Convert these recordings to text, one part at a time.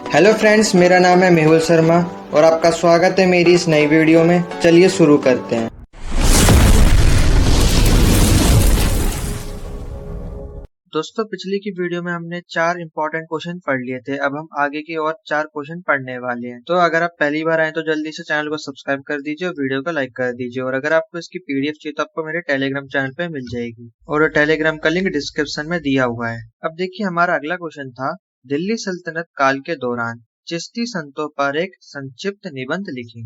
Hello friends, मेरा नाम है मेहुल शर्मा और आपका स्वागत है मेरी इस नई वीडियो में। चलिए शुरू करते हैं। दोस्तों, पिछली की वीडियो में हमने 4 इंपॉर्टेंट क्वेश्चन पढ़ लिए थे। अब हम आगे के और 4 क्वेश्चन पढ़ने वाले हैं। तो अगर आप पहली बार आए तो जल्दी से चैनल को सब्सक्राइब कर दीजिए और वीडियो को लाइक कर दीजिए। और अगर आपको इसकी पीडीएफ चाहिए तो आपको मेरे टेलीग्राम चैनल पे मिल जाएगी और टेलीग्राम का लिंक डिस्क्रिप्शन में दिया हुआ है। अब देखिए, हमारा अगला क्वेश्चन था, दिल्ली सल्तनत काल के दौरान चिश्ती संतों पर एक संक्षिप्त निबंध लिखें।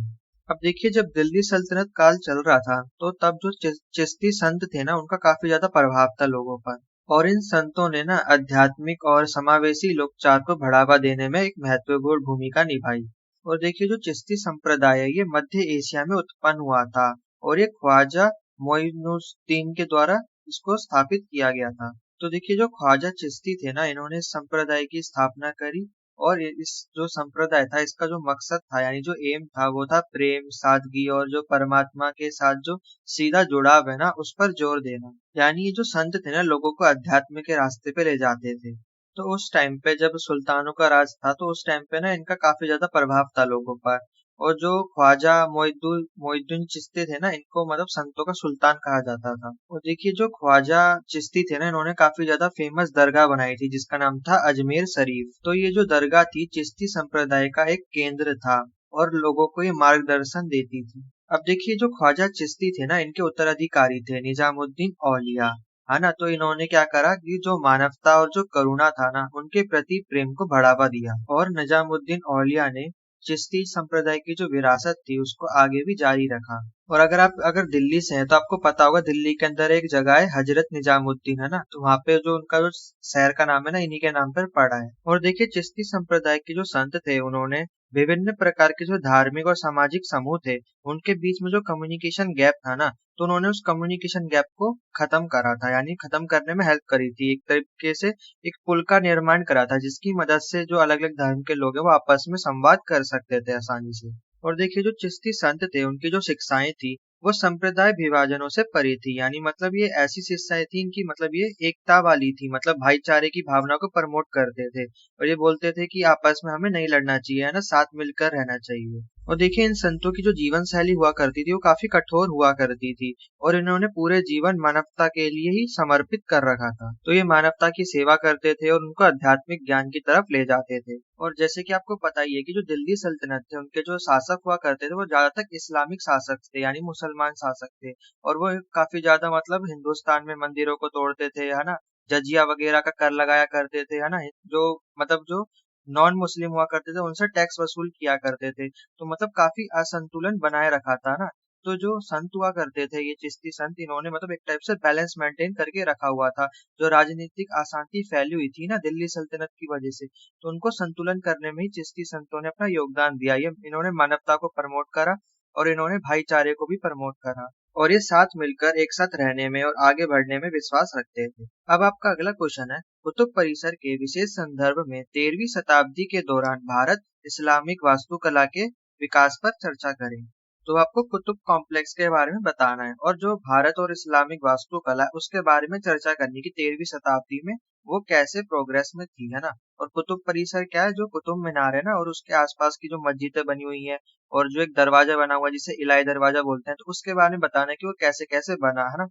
अब देखिए, जब दिल्ली सल्तनत काल चल रहा था तो तब जो चिश्ती संत थे ना, उनका काफी ज्यादा प्रभाव था लोगों पर। और इन संतों ने ना आध्यात्मिक और समावेशी लोकचार को बढ़ावा देने में एक महत्वपूर्ण भूमिका निभाई। और देखिए, जो चिश्ती संप्रदाय है ये मध्य एशिया में उत्पन्न हुआ था और ये ख्वाजा मोइनुद्दीन के द्वारा इसको स्थापित किया गया था। तो देखिए, जो ख्वाजा चिश्ती थे ना, इन्होंने इस संप्रदाय की स्थापना करी। और इस जो संप्रदाय था, इसका जो मकसद था यानी जो एम था, वो था प्रेम, सादगी और जो परमात्मा के साथ जो सीधा जुड़ाव है ना, उस पर जोर देना। यानी ये जो संत थे ना, लोगों को अध्यात्म के रास्ते पे ले जाते थे। तो उस टाइम पे जब सुल्तानों का राज था, तो उस टाइम पे ना इनका काफी ज्यादा प्रभाव था लोगों पर। और जो ख्वाजा मोइनुद्दीन चिश्ती थे ना, इनको मतलब संतों का सुल्तान कहा जाता था। और देखिए, जो ख्वाजा चिश्ती थे ना, इन्होंने काफी ज्यादा फेमस दरगाह बनाई थी जिसका नाम था अजमेर शरीफ। तो ये जो दरगाह थी, चिश्ती संप्रदाय का एक केंद्र था और लोगों को ये मार्गदर्शन देती थी। अब देखिए, जो ख्वाजा चिश्ती थे ना, इनके उत्तराधिकारी थे निजामुद्दीन औलिया, है ना। तो इन्होंने क्या करा कि जो मानवता और जो करुणा था ना, उनके प्रति प्रेम को बढ़ावा दिया। और निजामुद्दीन औलिया ने चिश्ती संप्रदाय की जो विरासत थी उसको आगे भी जारी रखा। और अगर दिल्ली से हैं तो आपको पता होगा, दिल्ली के अंदर एक जगह है हजरत निजामुद्दीन, है ना। तो वहाँ पे जो उनका जो शहर का नाम है ना, इन्हीं के नाम पर पड़ा है। और देखिए, चिश्ती संप्रदाय के जो संत थे, उन्होंने विभिन्न प्रकार के जो धार्मिक और सामाजिक समूह थे, उनके बीच में जो कम्युनिकेशन गैप था ना, तो उन्होंने उस कम्युनिकेशन गैप को खत्म करा था, यानी खत्म करने में हेल्प करी थी। एक तरीके से एक पुल का निर्माण करा था जिसकी मदद से जो अलग अलग धर्म के लोग हैं वो आपस में संवाद कर सकते थे आसानी से। और देखिए, जो चिश्ती संत थे, उनकी जो शिक्षाएं थी वो संप्रदाय विभाजनों से परे थी। यानी मतलब ये ऐसी शिक्षाएं थी इनकी, मतलब ये एकता वाली थी, मतलब भाईचारे की भावना को प्रमोट करते थे। और ये बोलते थे कि आपस में हमें नहीं लड़ना चाहिए, है ना, साथ मिलकर रहना चाहिए। और देखिए, इन संतों की जो जीवन शैली हुआ करती थी वो काफी कठोर हुआ करती थी और इन्होंने पूरे जीवन मानवता के लिए ही समर्पित कर रखा था। तो ये मानवता की सेवा करते थे और उनको आध्यात्मिक ज्ञान की तरफ ले जाते थे। और जैसे कि आपको पता ही है कि जो दिल्ली सल्तनत थे, उनके जो शासक हुआ करते थे वो ज्यादातर इस्लामिक शासक थे, यानी मुसलमान शासक थे। और वो काफी ज्यादा मतलब हिंदुस्तान में मंदिरों को तोड़ते थे, है ना, जजिया वगैरह का कर लगाया करते थे, है ना। जो मतलब जो नॉन मुस्लिम हुआ करते थे उनसे टैक्स वसूल किया करते थे। तो मतलब काफी असंतुलन बनाए रखा था ना। तो जो संत हुआ करते थे, ये चिश्ती संत, इन्होंने मतलब एक टाइप से बैलेंस मेंटेन करके रखा हुआ था। जो राजनीतिक अशांति फैली हुई थी ना दिल्ली सल्तनत की वजह से, तो उनको संतुलन करने में ही चिश्ती संतों ने अपना योगदान दिया। ये इन्होंने मानवता को प्रमोट करा और इन्होंने भाईचारे को भी प्रमोट करा। और ये साथ मिलकर एक साथ रहने में और आगे बढ़ने में विश्वास रखते थे। अब आपका अगला क्वेश्चन है, कुतुब परिसर के विशेष संदर्भ में 13वीं शताब्दी के दौरान भारत इस्लामिक वास्तुकला के विकास पर चर्चा करें। तो आपको कुतुब कॉम्प्लेक्स के बारे में बताना है और जो भारत और इस्लामिक वास्तुकला उसके बारे में चर्चा करनी की 13वीं शताब्दी में वो कैसे प्रोग्रेस में थी, है ना। और कुतुब परिसर क्या है, जो कुतुब मीनार है ना, और उसके आसपास की जो मस्जिदें बनी हुई है और जो एक दरवाजा बना हुआ है जिसे इलाई दरवाजा बोलते हैं, तो उसके बारे में बताना है कि वो कैसे कैसे बना, है ना।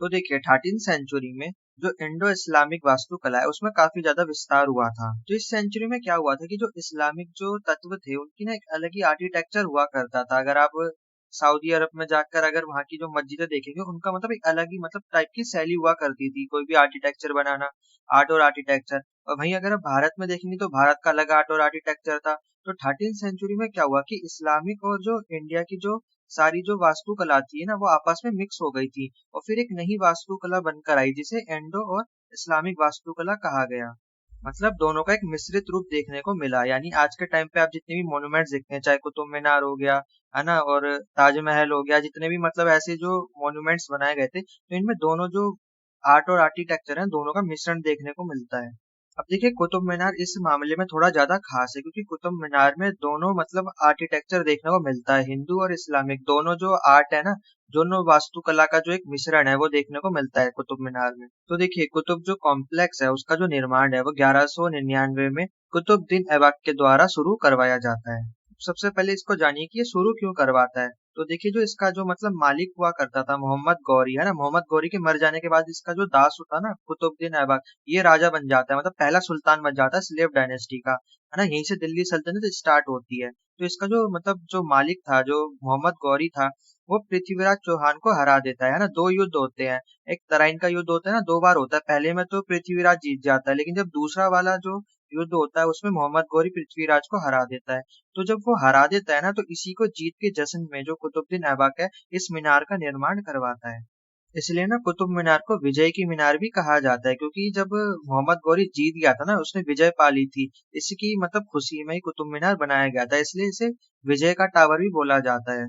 तो देखिए, 13th सेंचुरी में जो इंडो इस्लामिक वास्तुकला है उसमें काफी ज्यादा विस्तार हुआ था। तो इस सेंचुरी में क्या हुआ था कि जो इस्लामिक जो तत्व थे उनकी ना एक अलग ही आर्किटेक्चर हुआ करता था। अगर आप सऊदी अरब में जाकर अगर वहाँ की जो मस्जिदें देखेंगे, उनका मतलब एक अलग ही मतलब टाइप की शैली हुआ करती थी, कोई भी आर्किटेक्चर बनाना, आर्ट और आर्किटेक्चर। और वहीं अगर आप भारत में देखेंगे तो भारत का अलग आर्ट और आर्किटेक्चर था। तो 13th सेंचुरी में क्या हुआ कि इस्लामिक और जो इंडिया की जो सारी जो वास्तुकला थी ना, वो आपस में मिक्स हो गई थी और फिर एक नई वास्तुकला बनकर आई जिसे एंडो और इस्लामिक वास्तुकला कहा गया। मतलब दोनों का एक मिश्रित रूप देखने को मिला। यानी आज के टाइम पे आप जितने भी मॉन्यूमेंट्स देखते हैं, चाहे कुतुब मीनार हो गया, है ना, और ताजमहल हो गया, जितने भी मतलब ऐसे जो मॉन्यूमेंट्स बनाए गए थे, तो इनमें दोनों जो आर्ट और आर्किटेक्चर है, दोनों का मिश्रण देखने को मिलता है। अब देखिए, कुतुब मीनार इस मामले में थोड़ा ज्यादा खास है क्योंकि कुतुब मीनार में दोनों मतलब आर्किटेक्चर देखने को मिलता है, हिंदू और इस्लामिक दोनों जो आर्ट है ना, दोनों वास्तुकला का जो एक मिश्रण है वो देखने को मिलता है कुतुब मीनार में। तो देखिए, कुतुब जो कॉम्प्लेक्स है उसका जो निर्माण है वो 1199 में कुतुबुद्दीन ऐबक के द्वारा शुरू करवाया जाता है। सबसे पहले इसको जानिए कि ये शुरू क्यों करवाता है। तो देखिए जो इसका जो मतलब मालिक हुआ करता था मोहम्मद गौरी है ना, मोहम्मद गौरी के मर जाने के बाद इसका जो दास होता ना कुतुबुद्दीन ऐबक, ये राजा बन जाता है, मतलब पहला सुल्तान बन जाता है स्लेव डायनेस्टी का, है ना। यहीं से दिल्ली सल्तनत स्टार्ट होती है। तो इसका जो मतलब जो मालिक था, जो मोहम्मद गौरी था, वो पृथ्वीराज चौहान को हरा देता है ना। दो युद्ध होते हैं, एक तराइन का युद्ध होता है ना, दो बार होता है। पहले में तो पृथ्वीराज जीत जाता है, लेकिन जब दूसरा वाला जो युद्ध होता है उसमें मोहम्मद गौरी पृथ्वीराज को हरा देता है। तो जब वो हरा देता है ना, तो इसी को जीत के जश्न में जो कुतुबुद्दीन ऐबक है इस मीनार का निर्माण करवाता है। इसलिए ना कुतुब मीनार को विजय की मीनार भी कहा जाता है, क्योंकि जब मोहम्मद गौरी जीत गया था ना, उसने विजय पा ली थी, इसकी मतलब खुशी में ही कुतुब मीनार बनाया गया था, इसलिए इसे विजय का टावर भी बोला जाता है।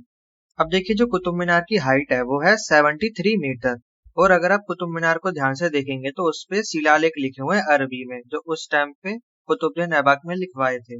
अब देखिए जो कुतुब मीनार की हाइट है वो है 73 मीटर। और अगर आप कुतुब मीनार को ध्यान से देखेंगे तो उस पे शिलालेख लिखे हुए हैं अरबी में, जो उस टाइम पे कुतुबुद्दीन ऐबक में लिखवाए थे।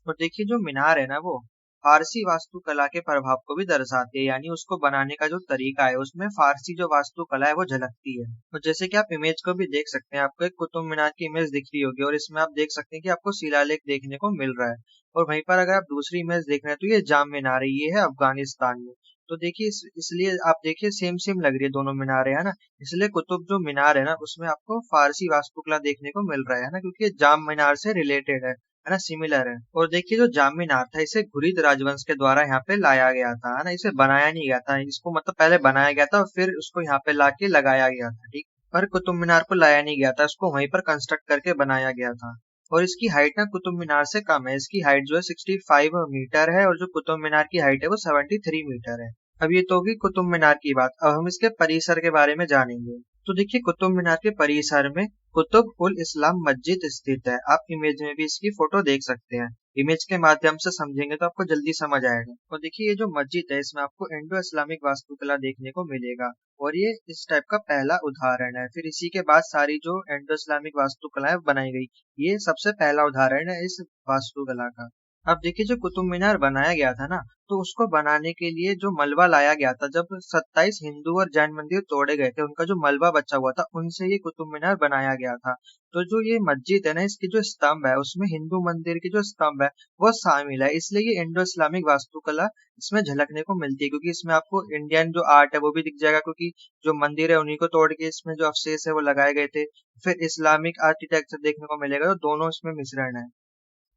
और देखिए जो मीनार है ना, वो फारसी वास्तुकला के प्रभाव को भी दर्शाती है, यानी उसको बनाने का जो तरीका है उसमें फारसी जो वास्तुकला है वो झलकती है। और जैसे कि आप इमेज को भी देख सकते हैं, आपको एक कुतुब मीनार की इमेज दिख रही होगी और इसमें आप देख सकते हैं कि आपको शिलालेख देखने को मिल रहा है। और वहीं पर अगर आप दूसरी इमेज देख रहे हैं तो ये जाम मीनार है, ये है अफगानिस्तान में। तो देखिए इसलिए आप देखिए सेम सेम लग रही है दोनों मीनारें, है ना। इसलिए कुतुब जो मीनार है ना उसमें आपको फारसी वास्तुकला देखने को मिल रहा है ना, क्योंकि ये जाम मीनार से रिलेटेड है ना, सिमिलर है। और देखिए जो जाम मीनार था इसे घुरिद राजवंश के द्वारा यहाँ पे लाया गया था, है ना। इसे बनाया नहीं गया था, इसको मतलब पहले बनाया गया था और फिर उसको यहाँ पे लाके लगाया गया था, ठीक। पर कुतुब मीनार को लाया नहीं गया था, उसको वहीं पर कंस्ट्रक्ट करके बनाया गया था। और इसकी हाइट ना कुतुब मीनार से कम है, इसकी हाइट जो है 65 मीटर है और जो कुतुब मीनार की हाइट है वो 73 मीटर है। अब ये तो होगी कुतुब मीनार की बात, अब हम इसके परिसर के बारे में जानेंगे। तो देखिए कुतुब मीनार के परिसर में कुतुब उल इस्लाम मस्जिद स्थित है। आप इमेज में भी इसकी फोटो देख सकते हैं, इमेज के माध्यम से समझेंगे तो आपको जल्दी समझ आएगा। और देखिए ये जो मस्जिद है इसमें आपको इंडो इस्लामिक वास्तुकला देखने को मिलेगा, और ये इस टाइप का पहला उदाहरण है। फिर इसी के बाद सारी जो इंडो इस्लामिक वास्तुकलाएं बनाई गई, ये सबसे पहला उदाहरण है इस वास्तुकला का। अब देखिए जो कुतुब मीनार बनाया गया था ना, तो उसको बनाने के लिए जो मलबा लाया गया था, जब 27 हिंदू और जैन मंदिर तोड़े गए थे, उनका जो मलबा बचा हुआ था उनसे ये कुतुब मीनार बनाया गया था। तो जो ये मस्जिद है ना, इसकी जो स्तंभ है उसमें हिंदू मंदिर की जो स्तंभ है वो शामिल है, इसलिए ये इंडो इस्लामिक वास्तुकला इसमें झलकने को मिलती है। क्योंकि इसमें आपको इंडियन जो आर्ट है वो भी दिख जाएगा, क्योंकि जो मंदिर है उन्हीं को तोड़ के इसमें जो अवशेष है वो लगाए गए थे। फिर इस्लामिक आर्किटेक्चर देखने को मिलेगा, तो दोनों इसमें मिश्रण है।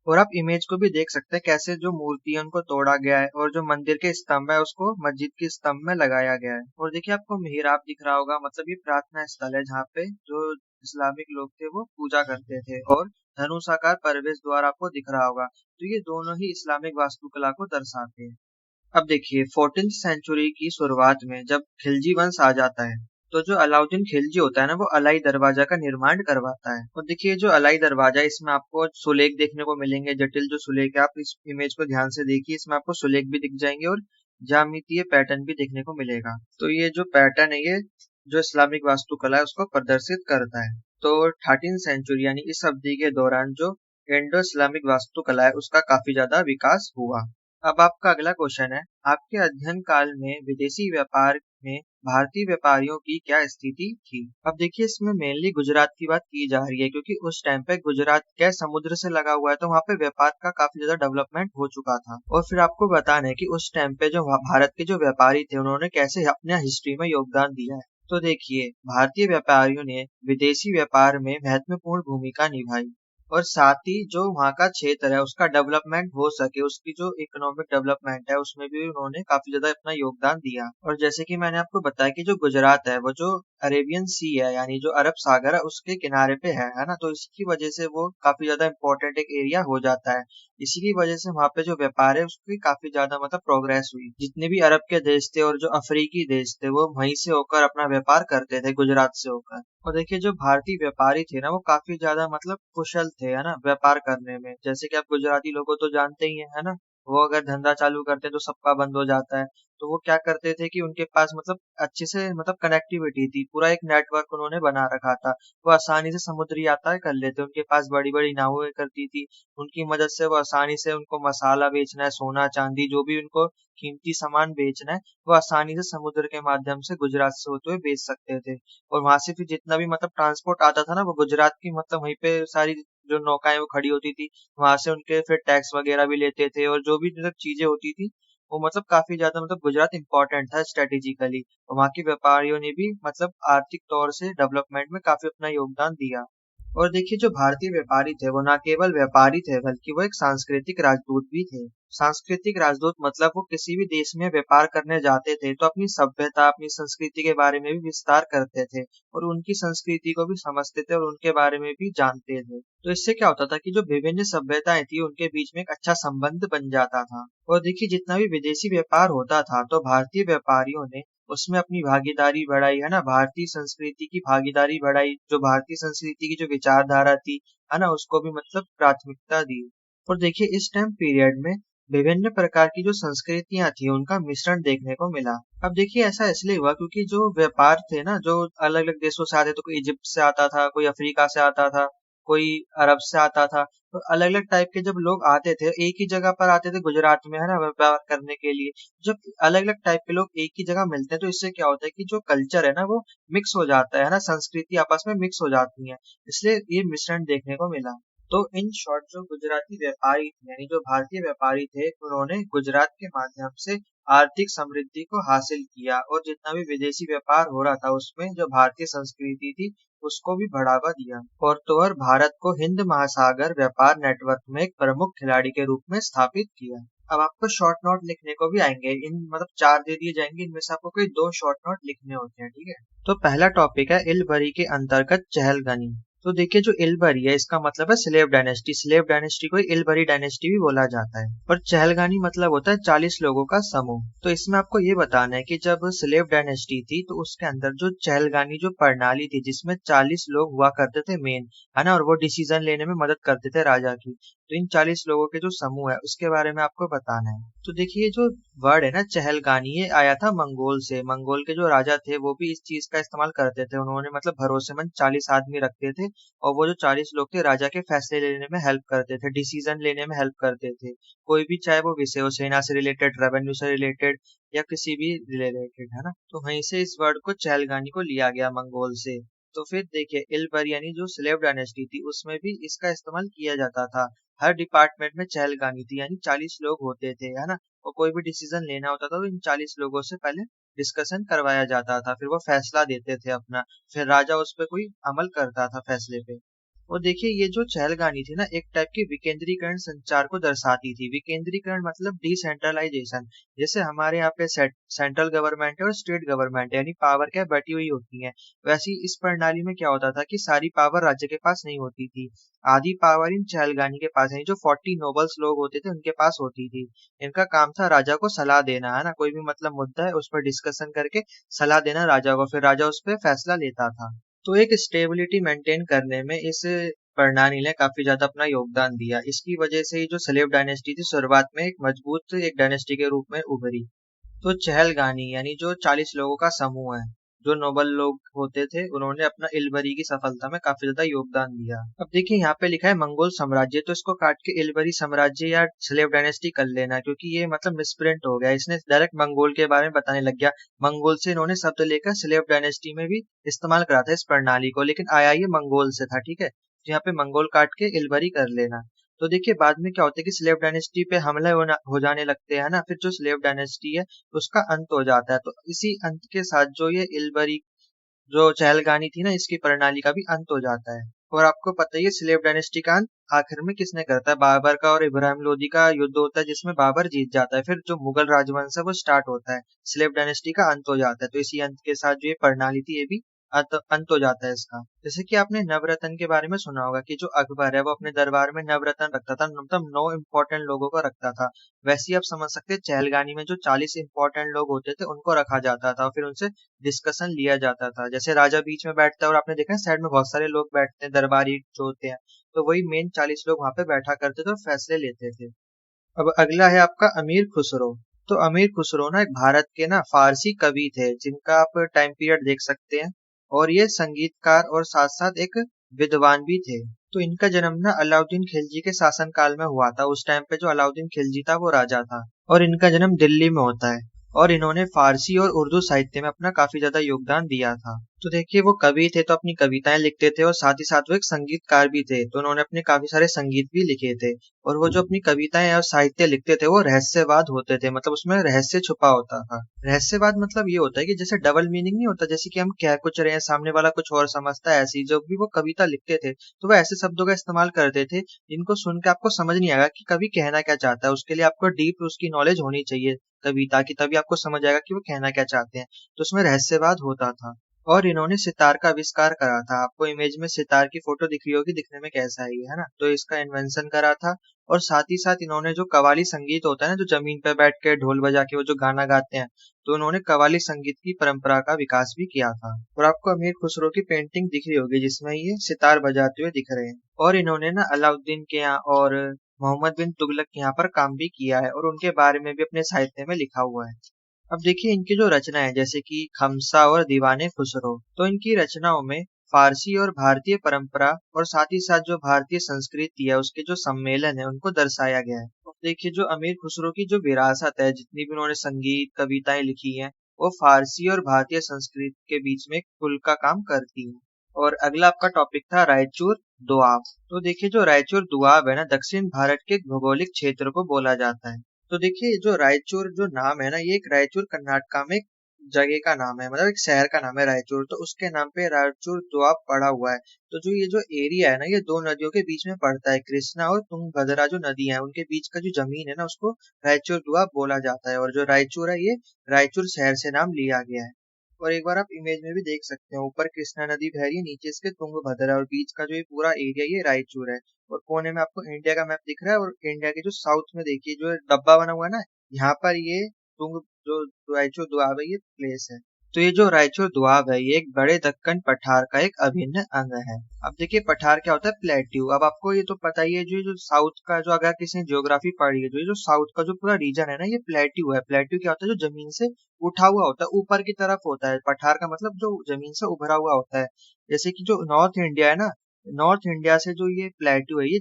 और आप इमेज को भी देख सकते हैं कैसे जो मूर्तियां उनको तोड़ा गया है और जो मंदिर के स्तंभ है उसको मस्जिद के स्तंभ में लगाया गया है। और देखिए आपको मिहराब दिख रहा होगा, मतलब ये प्रार्थना स्थल है जहाँ पे जो इस्लामिक लोग थे वो पूजा करते थे। और धनुषाकार प्रवेश द्वार आपको दिख रहा होगा, तो ये दोनों ही इस्लामिक वास्तुकला को दर्शाते हैं। अब देखिए 14th सेंचुरी की शुरुआत में जब खिलजी वंश आ जाता है, तो जो अलाउद्दीन खिलजी होता है ना, वो अलाई दरवाजा का निर्माण करवाता है। और देखिए जो अलाई दरवाजा है इसमें आपको सुलेख देखने को मिलेंगे, जटिल जो सुलेख है, आप इस इमेज को ध्यान से देखिए, इसमें आपको सुलेख भी दिख जाएंगे और ज्यामितीय पैटर्न भी देखने को मिलेगा। तो ये जो पैटर्न है ये जो इस्लामिक वास्तुकला है उसको प्रदर्शित करता है। तो 13th सेंचुरी यानी इस अवधि के दौरान जो इंडो इस्लामिक वास्तुकला है उसका काफी ज्यादा विकास हुआ। अब आपका अगला क्वेश्चन है, आपके अध्ययन काल में विदेशी व्यापार में भारतीय व्यापारियों की क्या स्थिति थी। अब देखिए इसमें मेनली गुजरात की बात की जा रही है, क्योंकि उस टाइम पे गुजरात क्या समुद्र से लगा हुआ है, तो वहाँ पे व्यापार का काफी ज्यादा डेवलपमेंट हो चुका था। और फिर आपको बताना है कि उस टाइम पे जो भारत के जो व्यापारी थे उन्होंने कैसे अपने हिस्ट्री में योगदान दिया है। तो देखिए भारतीय व्यापारियों ने विदेशी व्यापार में महत्वपूर्ण भूमिका निभाई, और साथ ही जो वहाँ का क्षेत्र है उसका डेवलपमेंट हो सके, उसकी जो इकोनॉमिक डेवलपमेंट है उसमें भी उन्होंने काफी ज्यादा अपना योगदान दिया। और जैसे कि मैंने आपको बताया कि जो गुजरात है वो जो अरेबियन सी है, यानी जो अरब सागर है उसके किनारे पे है ना, तो इसकी वजह से वो काफी ज्यादा इंपॉर्टेंट एक एरिया हो जाता है। इसी की वजह से वहाँ पे जो व्यापार है उसकी काफी ज्यादा मतलब प्रोग्रेस हुई। जितने भी अरब के देश थे और जो अफ्रीकी देश थे वो वहीं से होकर अपना व्यापार करते थे, गुजरात से होकर। और देखिए जो भारतीय व्यापारी थे ना वो काफी ज्यादा मतलब कुशल थे, है ना, व्यापार करने में। जैसे कि आप गुजराती लोगों तो जानते ही हैं, है ना, वो अगर धंधा चालू करते हैं तो सबका बंद हो जाता है। तो वो क्या करते थे कि उनके पास मतलब अच्छे से मतलब कनेक्टिविटी थी, पूरा एक नेटवर्क उन्होंने बना रखा था। वो आसानी से समुद्री यात्राएं कर लेते, उनके पास बड़ी बड़ी नावें करती थी। उनकी मदद से वो आसानी से उनको मसाला बेचना है, सोना चांदी जो भी उनको कीमती सामान बेचना है, वो आसानी से समुद्र के माध्यम से गुजरात से होते हुए बेच सकते थे। और वहां से फिर जितना भी मतलब ट्रांसपोर्ट आता था ना, वो गुजरात की मतलब वहीं पे सारी जो नौकाएं वो खड़ी होती थी, वहां से उनके फिर टैक्स वगैरह भी लेते थे, और जो भी मतलब चीजें होती थी वो मतलब काफी ज्यादा मतलब गुजरात इंपॉर्टेंट था स्ट्रेटेजिकली। और वहाँ के व्यापारियों ने भी मतलब आर्थिक तौर से डेवलपमेंट में काफी अपना योगदान दिया। और देखिए, जो भारतीय व्यापारी थे वो ना केवल व्यापारी थे, बल्कि वो एक सांस्कृतिक राजदूत भी थे। सांस्कृतिक राजदूत मतलब वो किसी भी देश में व्यापार करने जाते थे तो अपनी सभ्यता, अपनी संस्कृति के बारे में भी विस्तार करते थे, और उनकी संस्कृति को भी समझते थे और उनके बारे में भी जानते थे। तो इससे क्या होता था कि जो विभिन्न सभ्यताएं थी उनके बीच में एक अच्छा संबंध बन जाता था। और देखिए, जितना भी विदेशी व्यापार होता था तो भारतीय व्यापारियों ने उसमें अपनी भागीदारी बढ़ाई, है ना, भारतीय संस्कृति की भागीदारी बढ़ाई, जो भारतीय संस्कृति की जो विचारधारा थी, है ना, उसको भी मतलब प्राथमिकता दी। और देखिए, इस टाइम पीरियड में विभिन्न प्रकार की जो संस्कृतियां थी उनका मिश्रण देखने को मिला। अब देखिए, ऐसा इसलिए हुआ क्योंकि जो व्यापार थे ना, जो अलग अलग देशों से आते, तो कोई इजिप्ट से आता था, कोई अफ्रीका से आता था, कोई अरब से आता था। तो अलग अलग टाइप के जब लोग आते थे, एक ही जगह पर आते थे गुजरात में, है ना, व्यापार करने के लिए। जब अलग अलग टाइप के लोग एक ही जगह मिलते हैं तो इससे क्या होता है कि जो कल्चर है ना वो मिक्स हो जाता है ना, संस्कृति आपस में मिक्स हो जाती है। इसलिए ये मिश्रण देखने को मिला। तो इन शॉर्ट, जो गुजराती व्यापारी थे यानी जो भारतीय व्यापारी थे, उन्होंने गुजरात के माध्यम से आर्थिक समृद्धि को हासिल किया, और जितना भी विदेशी व्यापार हो रहा था उसमें जो भारतीय संस्कृति थी उसको भी बढ़ावा दिया, और तो और भारत को हिंद महासागर व्यापार नेटवर्क में एक प्रमुख खिलाड़ी के रूप में स्थापित किया। अब आपको शॉर्ट नोट लिखने को भी आएंगे, इन मतलब चार दे दिए जाएंगे, इनमें से आपको कोई दो शॉर्ट नोट लिखने होते हैं, ठीक है। तो पहला टॉपिक है इलबरी के अंतर्गत चहलगनी। तो देखिए, जो इलबरी है इसका मतलब है स्लेव डायनेस्टी। स्लेव डायनेस्टी को इलबरी डायनेस्टी भी बोला जाता है। और चहलगानी मतलब होता है 40 लोगों का समूह। तो इसमें आपको ये बताना है कि जब स्लेव डायनेस्टी थी तो उसके अंदर जो चहलगानी जो प्रणाली थी जिसमें 40 लोग हुआ करते थे मेन, है ना, और वो डिसीजन लेने में मदद करते थे राजा की। तो इन 40 लोगों के जो समूह है उसके बारे में आपको बताना है। तो देखिए, ये जो वर्ड है ना चहलगानी, ये आया था मंगोल से। मंगोल के जो राजा थे वो भी इस चीज का इस्तेमाल करते थे। उन्होंने मतलब भरोसेमंद 40 आदमी रखते थे, और वो जो 40 लोग थे राजा के फैसले लेने में हेल्प करते थे, डिसीजन लेने में हेल्प करते थे। कोई भी, चाहे वो विषय हो, सेना से रिलेटेड, रेवेन्यू से रिलेटेड, या किसी भी रिलेटेड, है ना। तो वहीं से इस वर्ड को चहलगानी को लिया गया मंगोल से। तो फिर देखिए, इलबर यानी जो स्लेव डायनेस्टी थी उसमें भी इसका इस्तेमाल किया जाता था। हर डिपार्टमेंट में चहलगानी थी, यानी 40 लोग होते थे, है ना। और कोई भी डिसीजन लेना होता था तो इन 40 लोगों से पहले डिस्कशन करवाया जाता था, फिर वो फैसला देते थे अपना, फिर राजा उस पर कोई अमल करता था फैसले पे। और देखिए, ये जो चहलगानी थी ना एक टाइप की विकेंद्रीकरण संचार को दर्शाती थी। विकेंद्रीकरण मतलब डिसेंट्रलाइजेशन। जैसे हमारे यहाँ पे सेंट्रल गवर्नमेंट है और स्टेट गवर्नमेंट है, यानी पावर क्या बटी हुई होती है। वैसे ही इस प्रणाली में क्या होता था कि सारी पावर राज्य के पास नहीं होती थी। आधी पावर इन चहलगानी के पास, यानी जो 40 नोबल्स लोग होते थे उनके पास होती थी। इनका काम था राजा को सलाह देना, है ना, कोई भी मतलब मुद्दा है उस पर डिस्कशन करके सलाह देना राजा को, फिर राजा उस पर फैसला लेता था। तो एक स्टेबिलिटी मेंटेन करने में इस प्रणाली ने काफी ज्यादा अपना योगदान दिया। इसकी वजह से ही जो स्लेव डायनेस्टी थी शुरुआत में एक मजबूत एक डायनेस्टी के रूप में उभरी। तो चहलगानी यानी जो 40 लोगों का समूह है, जो नोबल लोग होते थे, उन्होंने अपना इलबरी की सफलता में काफी ज्यादा योगदान दिया। अब देखिए, यहाँ पे लिखा है मंगोल साम्राज्य, तो इसको काट के इलबरी साम्राज्य या स्लेव डायनेस्टी कर लेना, क्योंकि ये मतलब मिसप्रिंट हो गया। इसने डायरेक्ट मंगोल के बारे में बताने लग गया। मंगोल से इन्होंने शब्द लेकर स्लेव डायनेस्टी में भी इस्तेमाल करा था इस प्रणाली को, लेकिन आया ये मंगोल से था, ठीक है। तो यहाँ पे मंगोल काट के इलबरी कर लेना। तो देखिए, बाद में क्या होता है कि स्लेव डायनेस्टी पे हमले हो जाने लगते हैं ना, फिर जो स्लेव डायनेस्टी है उसका अंत हो जाता है। तो इसी अंत के साथ जो ये इलबरी जो चहलगानी थी ना इसकी प्रणाली का भी अंत हो जाता है। और आपको पता ही है स्लेव डायनेस्टी का अंत आखिर में किसने करता है? बाबर का और इब्राहिम लोदी का युद्ध होता है जिसमें बाबर जीत जाता है। फिर जो मुगल राजवंश है वो स्टार्ट होता है, स्लेव डायनेस्टी का अंत हो जाता है। तो इसी अंत के साथ जो ये प्रणाली थी ये भी अंत हो जाता है इसका। जैसे कि आपने नवरत्न के बारे में सुना होगा कि जो अकबर है वो अपने दरबार में नवरत्न रखता था, मतलब 9 इम्पोर्टेंट लोगों को रखता था। वैसे ही आप समझ सकते हैं चहलगानी में जो 40 इम्पोर्टेंट लोग होते थे उनको रखा जाता था, और फिर उनसे डिस्कशन लिया जाता था। जैसे राजा बीच में बैठता है और आपने देखा है साइड में बहुत सारे लोग बैठते हैं, दरबारी जो होते हैं, तो वही मेन 40 लोग वहां पे बैठा करते थे और फैसले लेते थे। अब अगला है आपका अमीर खुसरो। तो अमीर खुसरो ना एक भारत के ना फारसी कवि थे जिनका आप टाइम पीरियड देख सकते हैं। और ये संगीतकार और साथ साथ एक विद्वान भी थे। तो इनका जन्म ना अलाउद्दीन खिलजी के शासन काल में हुआ था। उस टाइम पे जो अलाउद्दीन खिलजी था वो राजा था और इनका जन्म दिल्ली में होता है। और इन्होंने फारसी और उर्दू साहित्य में अपना काफी ज्यादा योगदान दिया था। तो देखिए वो कवि थे तो अपनी कविताएं लिखते थे और साथ ही साथ वो एक संगीतकार भी थे, तो उन्होंने अपने काफी सारे संगीत भी लिखे थे। और वो जो अपनी कविताएं और साहित्य लिखते थे वो रहस्यवाद होते थे, मतलब उसमें रहस्य छुपा होता था। रहस्यवाद मतलब ये होता है कि जैसे डबल मीनिंग नहीं होता, जैसे कि हम कह कुछ रहे हैं सामने वाला कुछ और समझता है, ऐसी जब भी वो कविता लिखते थे तो वो ऐसे शब्दों का इस्तेमाल करते थे जिनको सुन के आपको समझ नहीं आएगा कि कवि कहना क्या चाहता है। उसके लिए आपको डीप उसकी नॉलेज होनी चाहिए कविता की, तभी आपको समझ आएगा कि वो कहना क्या चाहते हैं। तो उसमें रहस्यवाद होता था। और इन्होंने सितार का आविष्कार करा था। आपको इमेज में सितार की फोटो दिख रही होगी, दिखने में कैसा है ये, है ना। तो इसका इन्वेंशन करा था। और साथ ही साथ इन्होंने जो कव्वाली संगीत होता है ना, जो जमीन पे बैठ के ढोल बजा के वो जो गाना गाते हैं, तो उन्होंने कव्वाली संगीत की परंपरा का विकास भी किया था। और आपको अमीर खुसरो की पेंटिंग दिख रही होगी जिसमें ये सितार बजाते हुए दिख रहे हैं। और इन्होंने ना अलाउद्दीन के यहाँ और मोहम्मद बिन तुगलक के यहाँ पर काम भी किया है और उनके बारे में भी अपने साहित्य में लिखा हुआ है। अब देखिए इनकी जो रचना है जैसे कि खमसा और दीवाने खुसरो, तो इनकी रचनाओं में फारसी और भारतीय परंपरा और साथ ही साथ जो भारतीय संस्कृति है उसके जो सम्मेलन है उनको दर्शाया गया है। तो देखिए जो अमीर खुसरो की जो विरासत है, जितनी भी उन्होंने संगीत कविताएं लिखी हैं, वो फारसी और भारतीय संस्कृति के बीच में एक पुल का काम करती है। और अगला आपका टॉपिक था रायचूर दोआब। तो देखिए जो रायचूर दोआब है ना, दक्षिण भारत के एक भौगोलिक क्षेत्र को बोला जाता है। तो देखिए जो रायचूर जो नाम है ना, ये एक रायचूर कर्नाटका में एक जगह का नाम है, मतलब एक शहर का नाम है रायचूर, तो उसके नाम पे रायचूर दोआब पड़ा हुआ है। तो जो ये जो एरिया है ना, ये दो नदियों के बीच में पड़ता है, कृष्णा और तुंगभद्रा जो नदी है उनके बीच का जो जमीन है ना, उसको रायचूर दोआब बोला जाता है। और जो रायचूर है ये रायचूर शहर से नाम लिया गया है। और एक बार आप इमेज में भी देख सकते हो, ऊपर कृष्णा नदी बह रही है, नीचे इसके तुंगभद्रा, और बीच का जो ये पूरा एरिया ये रायचूर है। और कोने में आपको इंडिया का मैप दिख रहा है, और इंडिया के जो साउथ में देखिए जो डब्बा बना हुआ है ना, यहाँ पर ये तुंग जो रायचूर दोआब है ये प्लेस है। तो ये जो रायचूर दोआब है ये एक बड़े दक्कन पठार का एक अभिन्न अंग है। अब देखिए पठार क्या होता है, प्लेट्यू। अब आपको ये तो पता ही है, जो जो साउथ का जो अगर किसी ने ज्योग्राफी पढ़ी है, जो जो साउथ का जो पूरा रीजन है ना ये प्लेट्यू है। प्लेट्यू क्या होता है, जो जमीन से उठा हुआ होता है, ऊपर की तरफ होता है। पठार का मतलब जो जमीन से उभरा हुआ होता है। जैसे कि जो नॉर्थ इंडिया है ना, नॉर्थ इंडिया से जो ये प्लेट्यू है, ये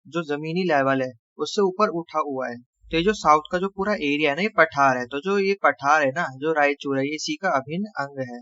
जो जमीनी लेवल है उससे ऊपर उठा हुआ है। तो ये जो साउथ का जो पूरा एरिया है ना ये पठार है। तो जो ये पठार है ना, जो रायचूर है, ये इसी का अभिन्न अंग है।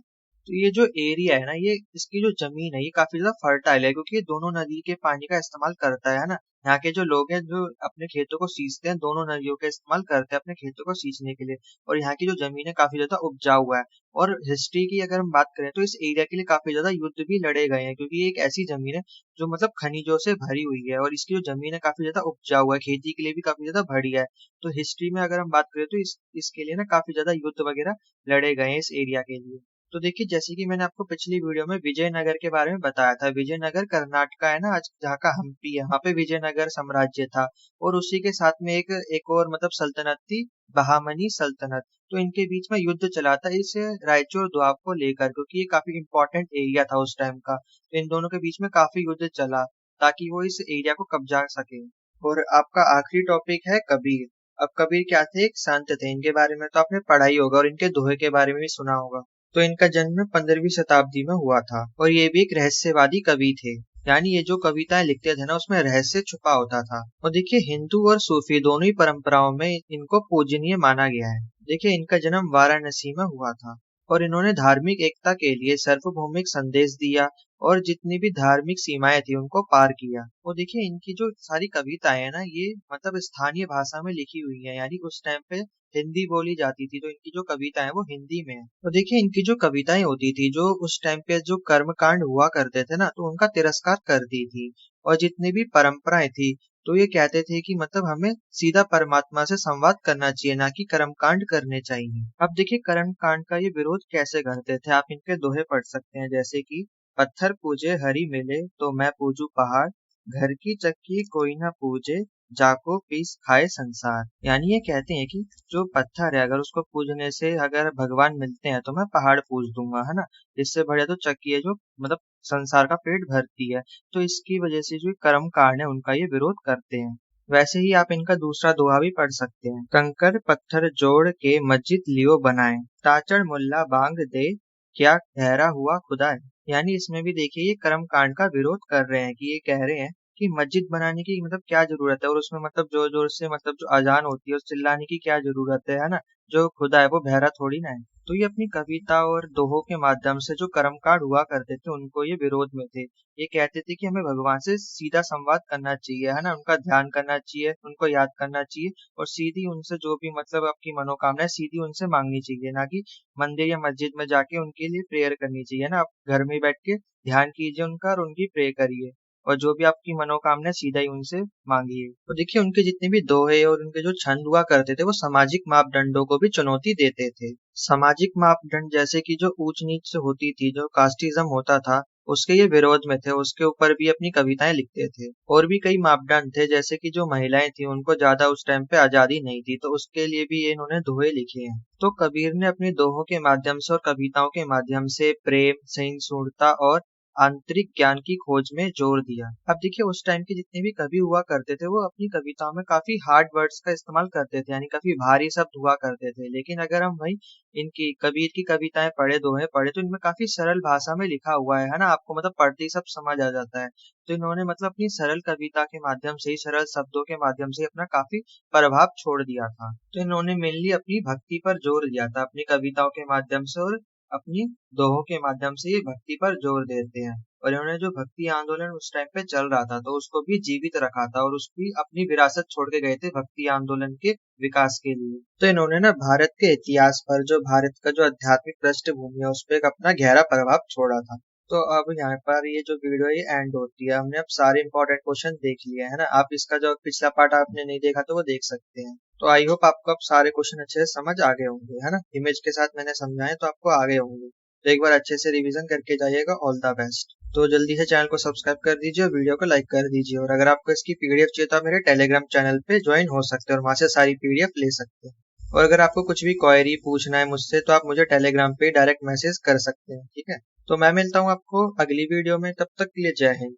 तो ये जो एरिया है ना, ये इसकी जो जमीन है ये काफी ज्यादा फर्टाइल है, क्योंकि ये दोनों नदी के पानी का इस्तेमाल करता है ना। यहाँ के जो लोग हैं जो अपने खेतों को सींचते हैं, दोनों नदियों का इस्तेमाल करते हैं अपने खेतों को सींचने के लिए। और यहाँ की जो जमीन है काफी ज्यादा उपजाऊ है। और हिस्ट्री की अगर हम बात करें तो इस एरिया के लिए काफी ज्यादा युद्ध भी लड़े गए हैं, क्योंकि ये एक ऐसी जमीन है जो मतलब खनिजों से भरी हुई है, और इसकी जो जमीन है काफी ज्यादा उपजाऊ है, खेती के लिए भी काफी ज्यादा बढ़िया है। तो हिस्ट्री में अगर हम बात करें तो इसके लिए ना काफी ज्यादा युद्ध वगैरह लड़े गए हैं इस एरिया के लिए। तो देखिए जैसे कि मैंने आपको पिछली वीडियो में विजयनगर के बारे में बताया था, विजयनगर कर्नाटका है ना आज जहाँ का हम्पी है, वहाँ पे विजयनगर साम्राज्य था। और उसी के साथ में एक एक और मतलब सल्तनत थी, बहामनी सल्तनत। तो इनके बीच में युद्ध चला था इस रायचूर दोआब को लेकर, क्योंकि ये काफी इंपॉर्टेंट एरिया था उस टाइम का। तो इन दोनों के बीच में काफी युद्ध चला ताकि वो इस एरिया को कब्जा सके। और आपका आखिरी टॉपिक है कबीर। अब कबीर क्या थे, एक संत थे। इनके बारे में तो आपने पढ़ा ही होगा और इनके दोहे के बारे में भी सुना होगा। तो इनका जन्म 15वीं शताब्दी में हुआ था और ये भी एक रहस्यवादी कवि थे। यानी ये जो कविताएं लिखते थे ना उसमें रहस्य छुपा होता था। और देखिए हिंदू और सूफी दोनों ही परंपराओं में इनको पूजनीय माना गया है। देखिए इनका जन्म वाराणसी में हुआ था और इन्होंने धार्मिक एकता के लिए सार्वभौमिक संदेश दिया और जितनी भी धार्मिक सीमाएं थी उनको पार किया। और देखिए इनकी जो सारी कविताएं है ना ये मतलब स्थानीय भाषा में लिखी हुई है, यानी उस टाइम पे हिंदी बोली जाती थी, तो इनकी जो कविता है वो हिंदी में है। तो देखिए इनकी जो कविताएं होती थी, जो उस टाइम पे जो कर्मकांड हुआ करते थे ना, तो उनका तिरस्कार करती थी। और जितनी भी परंपराएं थी, तो ये कहते थे कि मतलब हमें सीधा परमात्मा से संवाद करना चाहिए, ना कि कर्मकांड करने चाहिए। अब देखिए कर्मकांड का ये विरोध कैसे करते थे, आप इनके दोहे पढ़ सकते हैं, जैसे कि पत्थर पूजे हरि मिले तो मैं पूजू पहाड़, घर की चक्की कोई ना पूजे जाको पीस खाए संसार। यानी ये कहते हैं कि जो पत्थर है अगर उसको पूजने से अगर भगवान मिलते हैं तो मैं पहाड़ पूज दूंगा, है ना। इससे बढ़िया तो चक्की है जो मतलब संसार का पेट भरती है। तो इसकी वजह से जो कर्म कांड है उनका ये विरोध करते हैं। वैसे ही आप इनका दूसरा दोहा भी पढ़ सकते हैं। कंकर पत्थर जोड़ के मस्जिद लियो बनाए, ताचड़ मुल्ला बांग दे, क्या ठहरा हुआ खुदाए। यानी इसमें भी देखिए ये कर्म कांड का विरोध कर रहे हैं कि ये कह रहे हैं कि मस्जिद बनाने की मतलब क्या जरूरत है, और उसमें मतलब जोर जोर से मतलब जो अजान होती है उस चिल्लाने की क्या जरूरत है ना। जो खुदा है वो बहरा थोड़ी ना है। तो ये अपनी कविता और दोहों के माध्यम से जो कर्मकांड हुआ करते थे उनको ये विरोध में थे। ये कहते थे कि हमें भगवान से सीधा संवाद करना चाहिए, है ना, उनका ध्यान करना चाहिए, उनको याद करना चाहिए, और सीधी उनसे जो भी मतलब आपकी मनोकामना है सीधी उनसे मांगनी चाहिए, ना कि मंदिर या मस्जिद में जाके उनके लिए प्रेयर करनी चाहिए ना। आप घर में बैठ के ध्यान कीजिए उनका और उनकी प्रे करिए, और जो भी आपकी मनोकामना है सीधा ही उनसे मांगिए। तो देखिए उनके जितने भी दोहे और उनके जो छंद हुआ करते थे वो सामाजिक मापदंडों को भी चुनौती देते थे। सामाजिक मापदंड जैसे कि जो ऊंच नीच से होती थी, जो कास्टिज्म होता था, उसके ये विरोध में थे, उसके ऊपर भी अपनी कविताएं लिखते थे। और भी कई मापदंड थे जैसे कि जो महिलाएं थी उनको ज्यादा उस टाइम पे आजादी नहीं थी, तो उसके लिए भी ये इन्होंने दोहे लिखे हैं। तो कबीर ने अपने दोहों के माध्यम से और कविताओं के माध्यम से प्रेम, सहिष्णुता और आंतरिक ज्ञान की खोज में जोर दिया। अब देखिए उस टाइम के जितने भी कवि हुआ करते थे वो अपनी कविताओं में काफी हार्ड वर्ड्स का इस्तेमाल करते थे, यानी काफी भारी शब्द हुआ करते थे। लेकिन अगर हम वही इनकी कबीर की कविताएं पढ़े, दोहे पढ़े, तो इनमें काफी सरल भाषा में लिखा हुआ है ना, आपको मतलब पढ़ते ही सब समझ आ जाता है। तो इन्होंने मतलब अपनी सरल कविता के माध्यम से ही, सरल शब्दों के माध्यम से अपना काफी प्रभाव छोड़ दिया था। तो इन्होंने मेनली अपनी भक्ति पर जोर दिया था अपनी कविताओं के माध्यम से, और अपनी दोहों के माध्यम से ये भक्ति पर जोर देते हैं। और इन्होंने जो भक्ति आंदोलन उस टाइम पे चल रहा था तो उसको भी जीवित रखा था, और उसकी अपनी विरासत छोड़ के गए थे भक्ति आंदोलन के विकास के लिए। तो इन्होंने ना भारत के इतिहास पर, जो भारत का जो आध्यात्मिक पृष्ठभूमि है उस पर एक अपना गहरा प्रभाव छोड़ा था। तो अब यहाँ पर ये जो वीडियो ये एंड होती है, हमने अब सारे इंपॉर्टेंट क्वेश्चन देख लिए है ना। आप इसका जो पिछला पार्ट आपने नहीं देखा तो वो देख सकते हैं। तो आई होप आपको अब सारे क्वेश्चन अच्छे से समझ आ गए होंगे, है ना। इमेज के साथ मैंने समझाए तो आपको आ गए होंगे। तो एक बार अच्छे से रिवीजन करके जाइएगा। All the best. तो जल्दी से चैनल को सब्सक्राइब कर दीजिए और वीडियो को लाइक कर दीजिए, और अगर आपको इसकी पीडीएफ चाहिए तो आप मेरे टेलीग्राम चैनल पे ज्वाइन हो सकते हैं और वहां से सारी पीडीएफ ले सकते हैं। और अगर आपको कुछ भी क्वेरी पूछना है मुझसे तो आप मुझे टेलीग्राम पे डायरेक्ट मैसेज कर सकते हैं, ठीक है। तो मैं मिलता हूँ आपको अगली वीडियो में, तब तक के लिए जय हिंद।